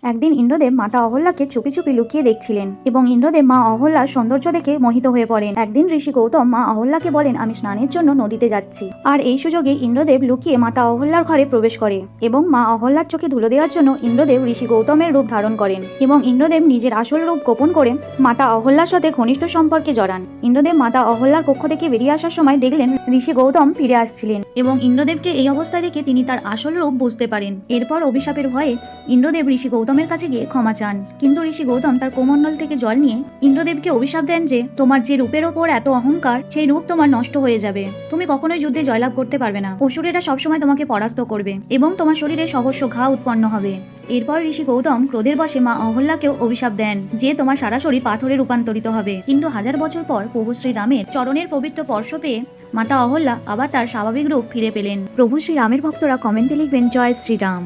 একদিন ইন্দ্রদেব মাতা অহল্যাকে চুপি চুপি লুকিয়ে দেখছিলেন এবং ইন্দ্রদেব মা অহল্যার সৌন্দর্য দেখে মোহিত হয়ে পড়েন। একদিন ঋষি গৌতম মা অহল্যাকে বলেন, আমি স্নানের জন্য নদীতে যাচ্ছি। আর এই সুযোগে ইন্দ্রদেব লুকিয়ে মাতা অহল্যার ঘরে প্রবেশ করে এবং মা অহল্যার চোখে ধুলো দেওয়ার জন্য ইন্দ্রদেব ঋষি গৌতমের রূপ ধারণ করেন এবং ইন্দ্রদেব নিজের আসল রূপ গোপন করে মাতা অহল্যার সাথে ঘনিষ্ঠ সম্পর্কে জড়ান। ইন্দ্রদেব মাতা অহল্যার কক্ষ থেকে বেরিয়ে আসার সময় দেখলেন ঋষি গৌতম ফিরে আসছিলেন এবং ইন্দ্রদেবকে এই অবস্থায় দেখে তিনি তার আসল রূপ বুঝতে পারেন। এরপর অভিশাপের ভয়ে ইন্দ্রদেব ঋষি গৌতমের কাছে গিয়ে ক্ষমা চান, কিন্তু ঋষি গৌতম তার কোমণ্ডল থেকে জল নিয়ে ইন্দ্রদেবকে অভিশাপ দেন যে তোমার যে রূপের ওপর এত অহংকার, সেই রূপ তোমার নষ্ট হয়ে যাবে। তুমি কখনোই যুদ্ধে জয়লাভ করতে পারবে না। অসুরেরা সবসময় তোমাকে পরাস্ত করবে এবং তোমার শরীরে সহস্র ঘা উৎপন্ন হবে। এরপর ঋষি গৌতম ক্রোধের বশে মা অহল্যাকেও অভিশাপ দেন যে তোমার সারা শরীর পাথরে রূপান্তরিত হবে। কিন্তু 1000 বছর পর প্রভু শ্রীরামের চরণের পবিত্র স্পর্শ পেয়ে মাতা অহল্যা আবার তার স্বাভাবিক রূপ ফিরে পেলেন। প্রভু শ্রীরামের ভক্তরা কমেন্টে লিখবেন, জয় শ্রীরাম।